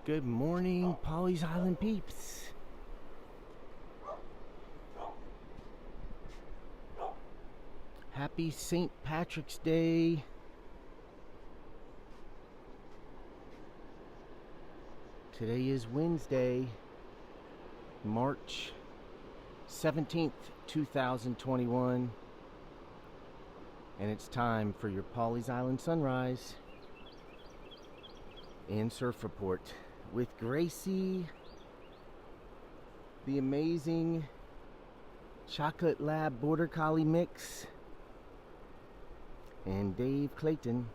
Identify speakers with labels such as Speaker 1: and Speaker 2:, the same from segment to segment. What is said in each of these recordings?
Speaker 1: Good morning, Polly's Island peeps. Happy St. Patrick's Day. Today is Wednesday, March 17th, 2021. And it's time for your Polly's Island Sunrise and Surf Report with Gracie, the amazing Chocolate Lab Border Collie mix, and Dave Clayton.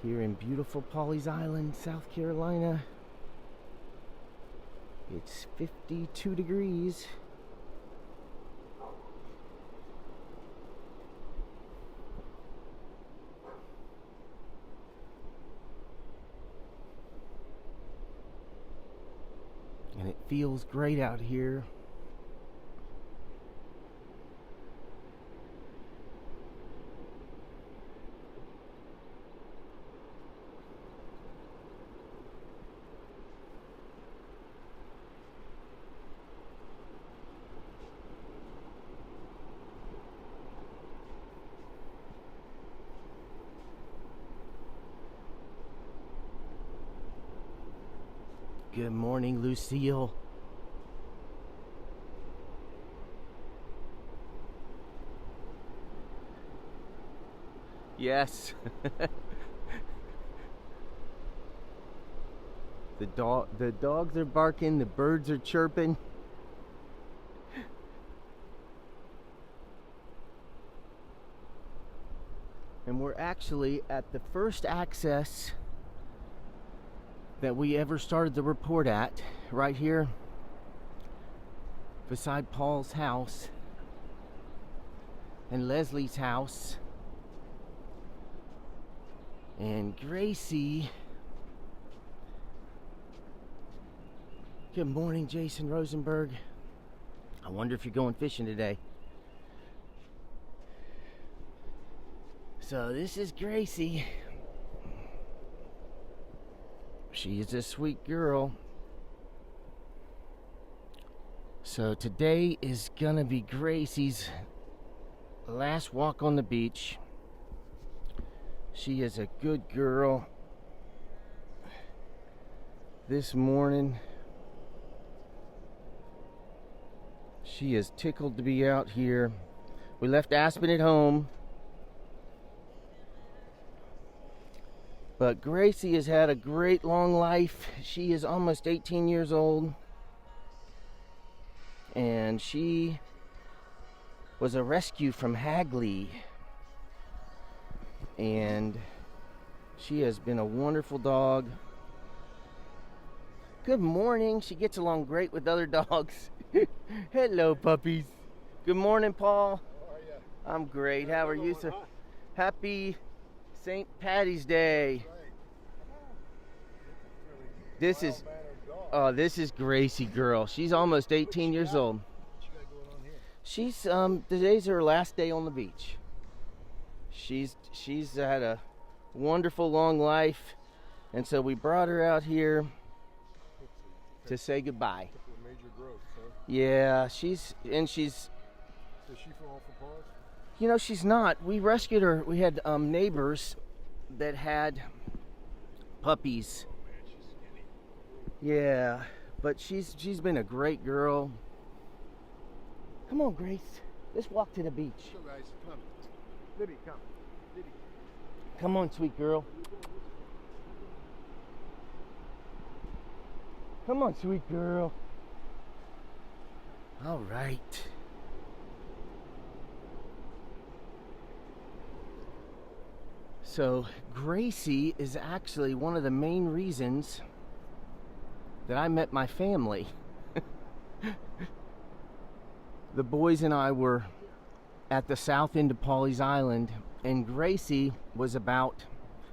Speaker 1: Here in beautiful Polly's Island, South Carolina. It's 52 degrees. And it feels great out here. Good morning, Lucille. Yes. The dogs are barking, the birds are chirping. And we're actually at the first access that we ever started the report at, right here beside Paul's house and Leslie's house. And Gracie. Good morning, Jason Rosenberg. I wonder if you're going fishing today. So this is Gracie. She is a sweet girl. So today is gonna be Gracie's last walk on the beach. She is a good girl. This morning, she is tickled to be out here. We left Aspen at home, but Gracie has had a great long life. She is almost 18 years old, and she was a rescue from Hagley. And she has been a wonderful dog. Good morning. She gets along great with other dogs. Hello, puppies. Good morning, Paul.
Speaker 2: How are you?
Speaker 1: I'm great. How are you, sir? Happy St. Patty's Day. This is Gracie girl. She's almost 18 years old.
Speaker 2: What you got going on here?
Speaker 1: Today's her last day on the beach. She's had a wonderful long life, and so we brought her out here to say goodbye.
Speaker 2: Major growth, huh?
Speaker 1: Yeah, she's.
Speaker 2: Does she fall off the paws?
Speaker 1: You know, she's not. We rescued her. We had neighbors that had puppies.
Speaker 2: Oh man, she's skinny.
Speaker 1: Yeah, but she's been a great girl. Come on, Grace. Let's walk to the beach.
Speaker 2: So guys, come. Libby, come. Libby.
Speaker 1: Come on, sweet girl. Come on, sweet girl. All right. So, Gracie is actually one of the main reasons that I met my family. The boys and I were at the south end of Polly's Island, and Gracie was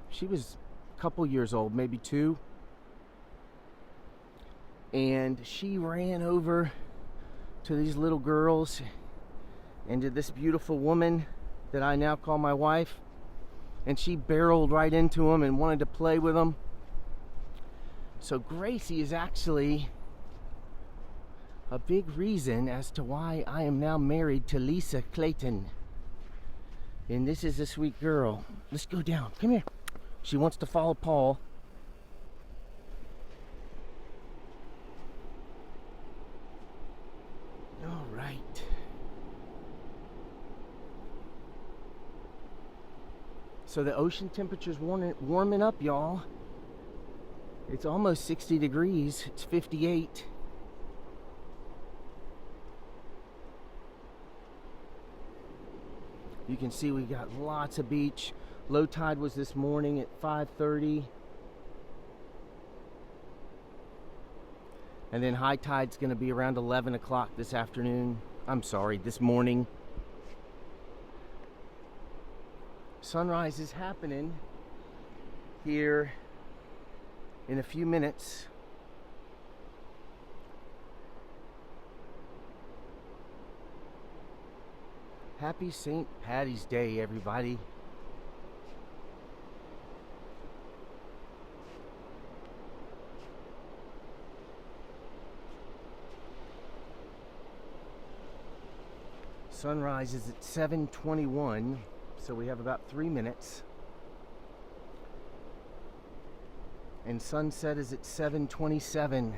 Speaker 1: she was a couple years old, maybe 2. And she ran over to these little girls into this beautiful woman that I now call my wife, and she barreled right into him and wanted to play with him. So Gracie is actually a big reason as to why I am now married to Lisa Clayton. And this is a sweet girl. Let's go down. Come here. She wants to follow Paul. All right. So the ocean temperature's warming up, y'all. It's almost 60 degrees. It's 58. You can see we got lots of beach. Low tide was this morning at 5:30. And then high tide's going to be around 11 o'clock this afternoon. I'm sorry, this morning. Sunrise is happening here in a few minutes. Happy St. Patty's Day, everybody. Sunrise is at 7:21, so we have about 3 minutes. And sunset is at 7:27.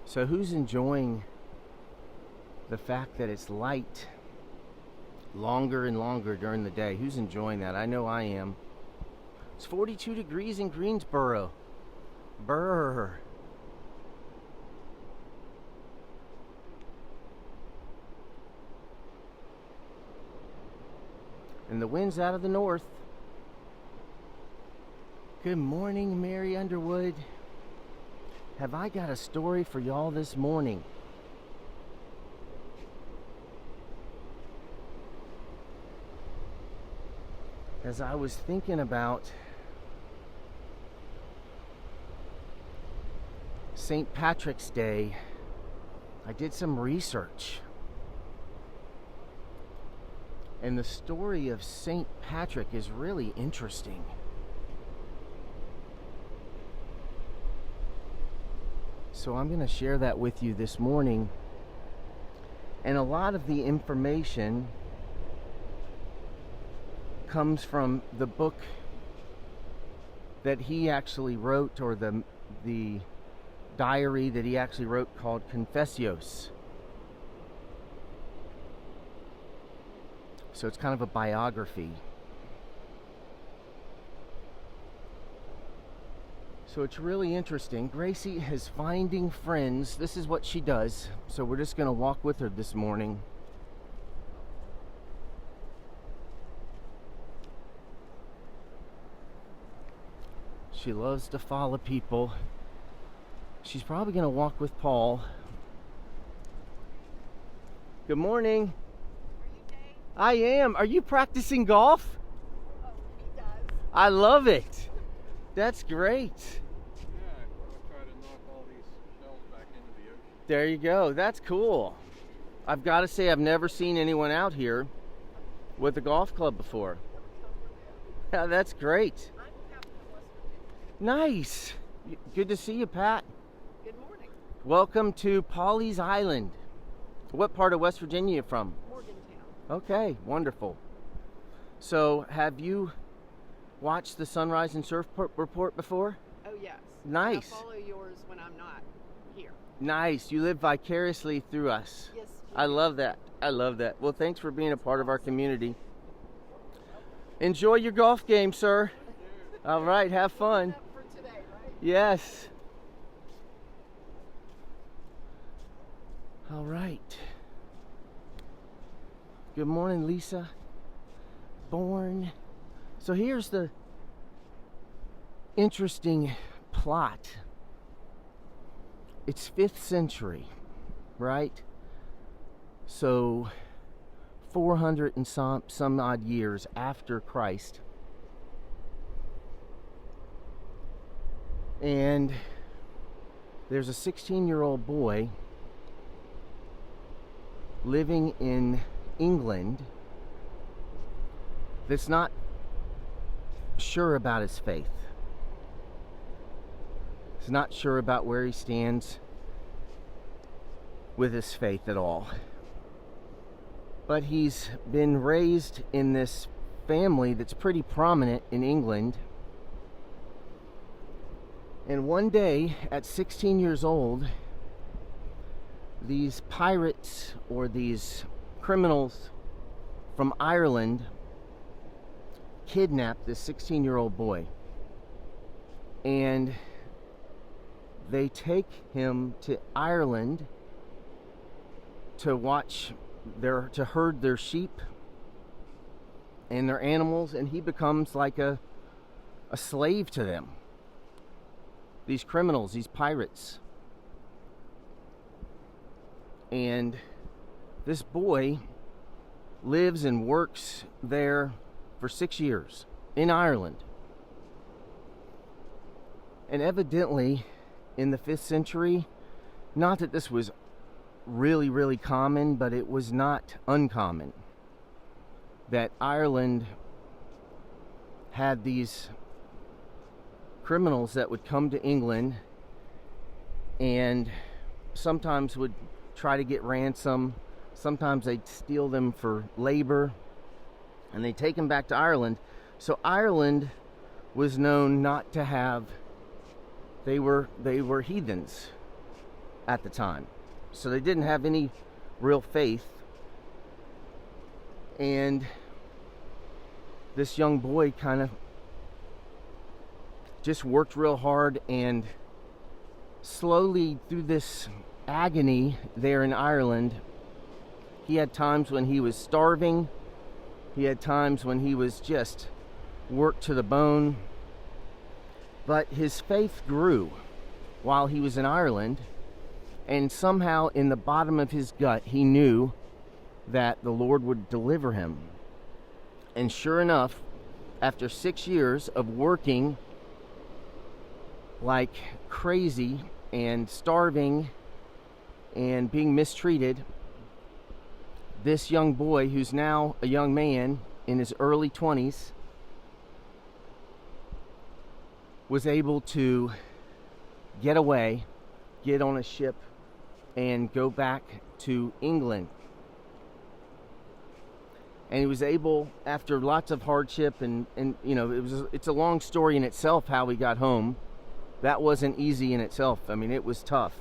Speaker 1: So who's enjoying the fact that it's light longer and longer during the day? Who's enjoying that? I know I am. It's 42 degrees in Greensboro. Brr. And the wind's out of the north. Good morning, Mary Underwood. Have I got a story for y'all this morning? As I was thinking about St. Patrick's Day, I did some research. And the story of St. Patrick is really interesting. So I'm going to share that with you this morning. And a lot of the information comes from the book that he actually wrote, or the diary that he actually wrote, called Confessios. So it's kind of a biography. So it's really interesting. Gracie is finding friends. This is what she does. So we're just going to walk with her this morning. She loves to follow people. She's probably going to walk with Paul. Good morning. I am. Are you practicing golf?
Speaker 3: Oh, he does.
Speaker 1: I love it. That's great.
Speaker 2: Yeah, I'll try to knock all these shells back into the ocean.
Speaker 1: There you go. That's cool. I've got to say, I've never seen anyone out here with a golf club before. Yeah, that's great.
Speaker 3: I'm Captain of West Virginia.
Speaker 1: Nice. Good to see you, Pat.
Speaker 3: Good morning.
Speaker 1: Welcome to Pawleys Island. What part of West Virginia are you from?
Speaker 3: Morgantown.
Speaker 1: Okay, wonderful. So, have you watched the Sunrise and Surf Report before?
Speaker 3: Oh, yes.
Speaker 1: Nice.
Speaker 3: I follow yours when I'm not here.
Speaker 1: Nice. You live vicariously through us.
Speaker 3: Yes.
Speaker 1: I love that. I love that. Well, thanks for being a part of our community. Enjoy your golf game, sir. All right, have fun.
Speaker 3: Up for today, right?
Speaker 1: Yes. All right. Good morning, Lisa. Born. So here's the interesting plot. It's 5th century, right? So 400 and some odd years after Christ. And there's a 16-year-old boy living in England that's not sure about his faith. He's not sure about where he stands with his faith at all. But he's been raised in this family that's pretty prominent in England. And one day, at 16 years old, these pirates or these criminals from Ireland kidnapped this 16-year-old boy. And they take him to Ireland to herd their sheep and their animals, and he becomes like a slave to them. These criminals, these pirates. And this boy lives and works there for 6 years in Ireland. And evidently, in the 5th century, not that this was really, really common, but it was not uncommon that Ireland had these criminals that would come to England and sometimes would try to get ransom. Sometimes they'd steal them for labor, and they'd take them back to Ireland. So Ireland was known not to have, they were heathens at the time. So they didn't have any real faith. And this young boy kind of just worked real hard, and slowly through this agony there in Ireland, he had times when he was starving. He had times when he was just worked to the bone. But his faith grew while he was in Ireland, and somehow in the bottom of his gut he knew that the Lord would deliver him. And sure enough, after 6 years of working like crazy and starving and being mistreated, this young boy, who's now a young man in his early 20s, was able to get away, get on a ship, and go back to England. And he was able, after lots of hardship, and you know, it's a long story in itself how he got home. That wasn't easy in itself. I mean, it was tough.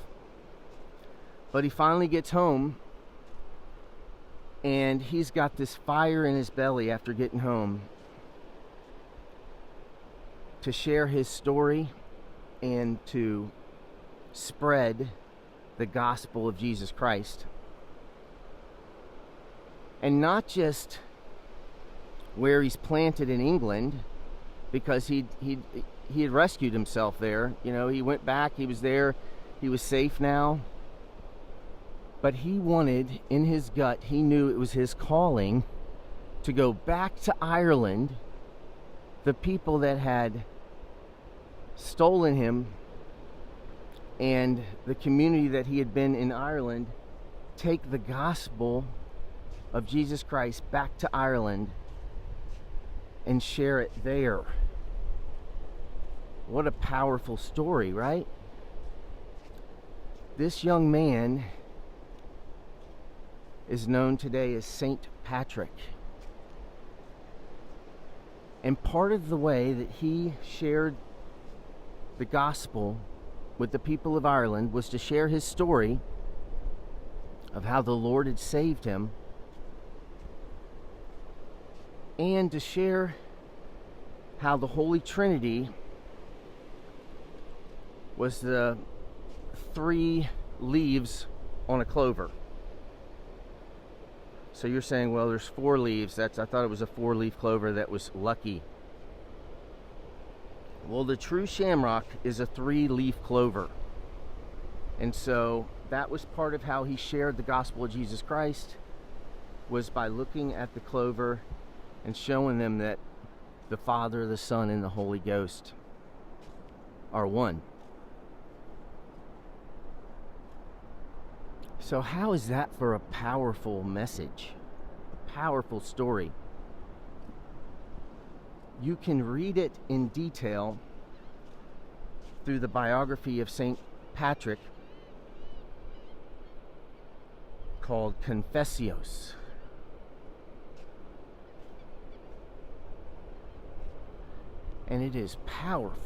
Speaker 1: But he finally gets home, and he's got this fire in his belly after getting home to share his story and to spread the gospel of Jesus Christ. And not just where he's planted in England, because he had rescued himself there. You know, he went back, he was there, he was safe now. But he wanted, in his gut, he knew it was his calling to go back to Ireland, the people that had stolen him and the community that he had been in Ireland, take the gospel of Jesus Christ back to Ireland and share it there. What a powerful story, right? This young man is known today as Saint Patrick. And part of the way that he shared the gospel with the people of Ireland was to share his story of how the Lord had saved him, and to share how the Holy Trinity was the 3 leaves on a clover. So you're saying, well, there's 4 leaves. I thought it was a 4-leaf clover that was lucky. Well, the true shamrock is a 3-leaf clover. And so that was part of how he shared the gospel of Jesus Christ, was by looking at the clover and showing them that the Father, the Son, and the Holy Ghost are one. So how is that for a powerful message? Powerful story. You can read it in detail through the biography of St. Patrick called Confessios. And it is powerful.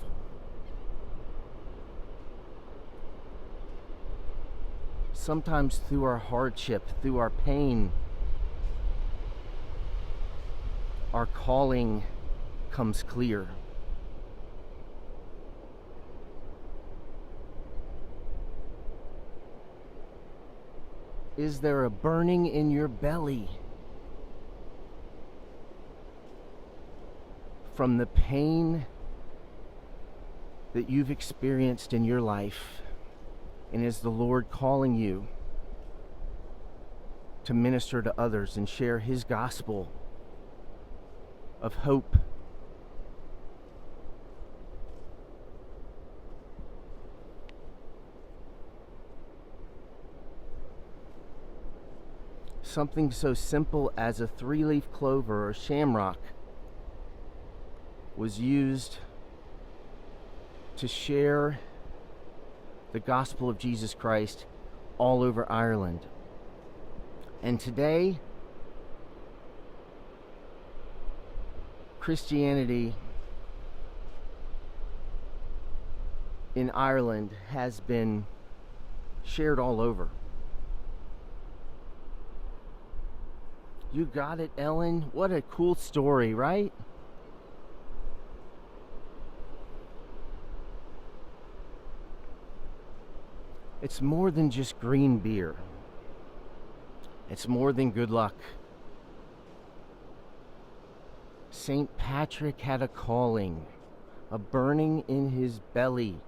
Speaker 1: Sometimes through our hardship, through our pain, our calling comes clear. Is there a burning in your belly from the pain that you've experienced in your life? And is the Lord calling you to minister to others and share His gospel of hope? Something so simple as a 3-leaf clover or shamrock was used to share the gospel of Jesus Christ all over Ireland. And today, Christianity in Ireland has been shared all over. You got it, Ellen. What a cool story, right? It's more than just green beer. It's more than good luck. St. Patrick had a calling, a burning in his belly.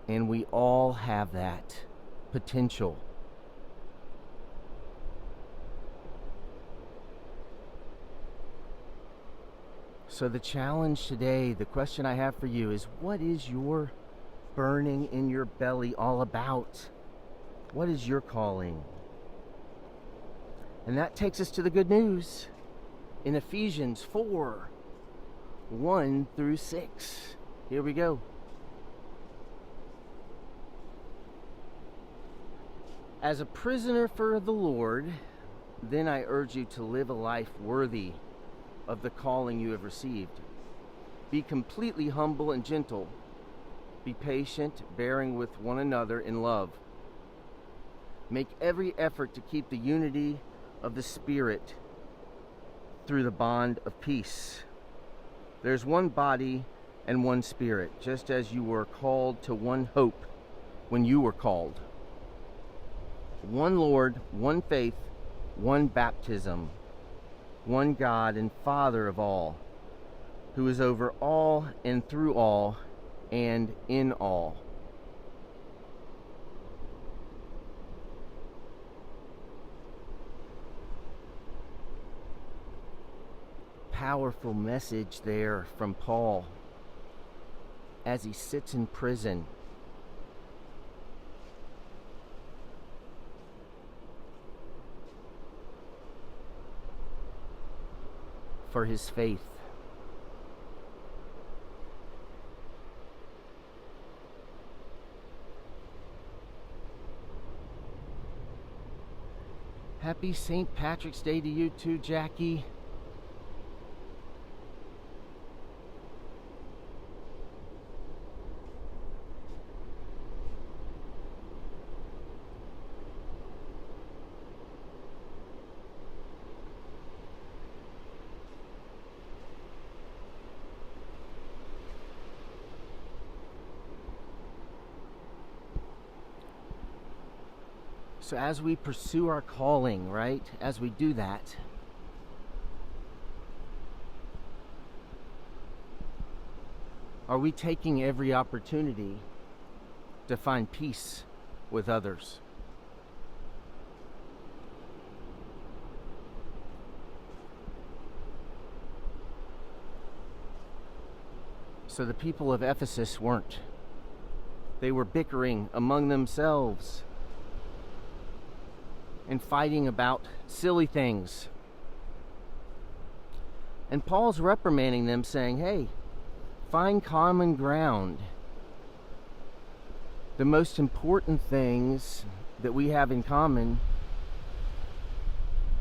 Speaker 1: And we all have that potential. So the challenge today, the question I have for you is, what is your burning in your belly all about? What is your calling? And that takes us to the good news in Ephesians 4, 1 through 6. Here we go. As a prisoner for the Lord, then I urge you to live a life worthy of the calling you have received. Be completely humble and gentle. Be patient, bearing with one another in love. Make every effort to keep the unity of the Spirit through the bond of peace. There's one body and one Spirit, just as you were called to one hope when you were called. One Lord, one faith, one baptism, one God and Father of all, who is over all and through all and in all. Powerful message there from Paul as he sits in prison. For his faith. Happy St. Patrick's Day to you too, Jackie. So as we pursue our calling, right, as we do that, are we taking every opportunity to find peace with others? So the people of Ephesus weren't. They were bickering among themselves and fighting about silly things. And Paul's reprimanding them, saying, hey, find common ground. The most important things that we have in common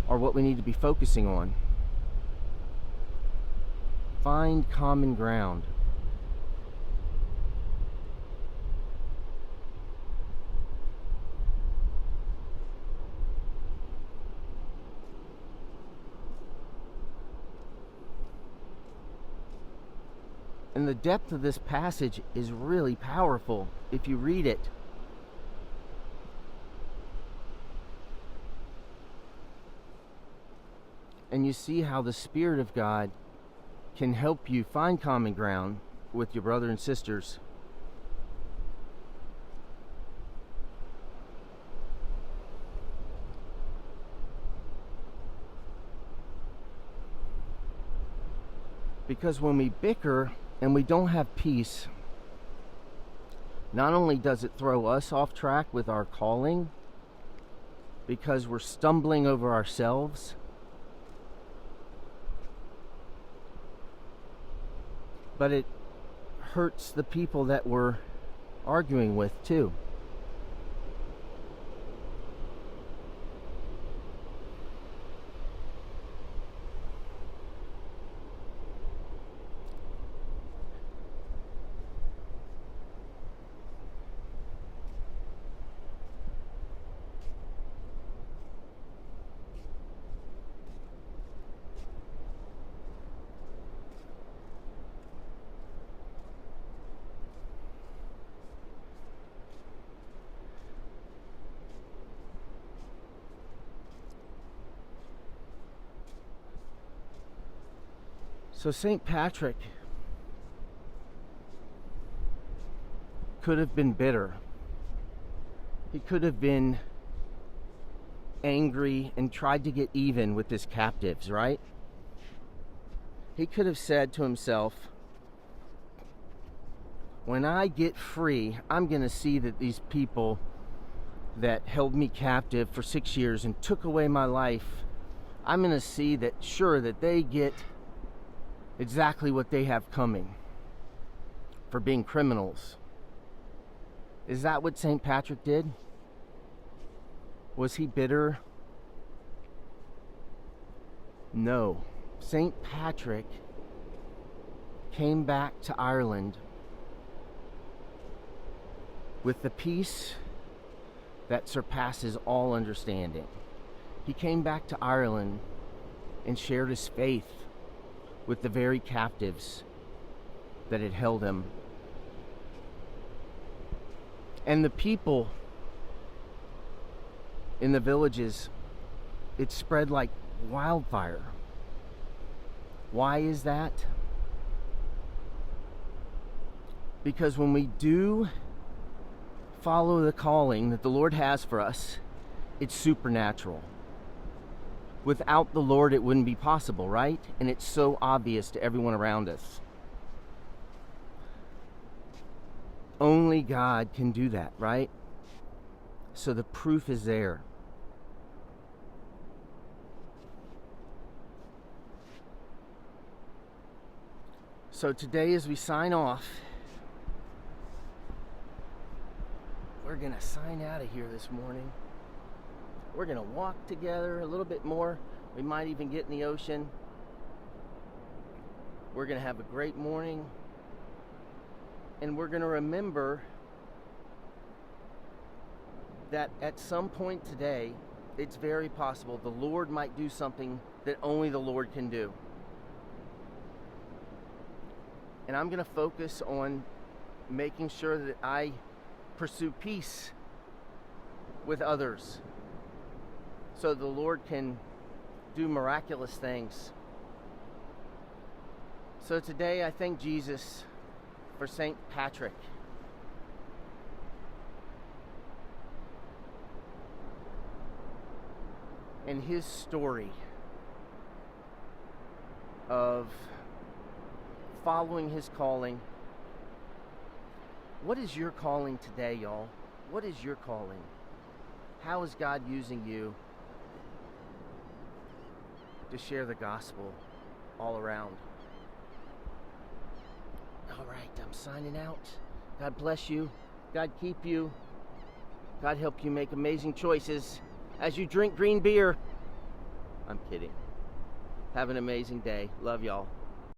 Speaker 1: are what we need to be focusing on. Find common ground. And the depth of this passage is really powerful if you read it. And you see how the Spirit of God can help you find common ground with your brother and sisters. Because when we bicker and we don't have peace, not only does it throw us off track with our calling, because we're stumbling over ourselves, but it hurts the people that we're arguing with too. So St. Patrick could have been bitter. He could have been angry and tried to get even with his captives, right? He could have said to himself, when I get free, I'm going to see that these people that held me captive for 6 years and took away my life, I'm going to see that sure that they get exactly what they have coming for being criminals. Is that what St. Patrick did? Was he bitter? No. St. Patrick came back to Ireland with the peace that surpasses all understanding. He came back to Ireland and shared his faith with the very captives that had held him. And the people in the villages, it spread like wildfire. Why is that? Because when we do follow the calling that the Lord has for us, it's supernatural. Without the Lord, it wouldn't be possible, right? And it's so obvious to everyone around us. Only God can do that, right? So the proof is there. So today, as we sign off, we're going to sign out of here this morning. We're going to walk together a little bit more. We might even get in the ocean. We're going to have a great morning. And we're going to remember that at some point today, it's very possible the Lord might do something that only the Lord can do. And I'm going to focus on making sure that I pursue peace with others, so the Lord can do miraculous things. So today I thank Jesus for St. Patrick. And his story of following his calling, What is your calling today, y'all? What is your calling? How is God using you to share the gospel all around? All right, I'm signing out. God bless you. God keep you. God help you make amazing choices as you drink green beer. I'm kidding. Have an amazing day. Love y'all.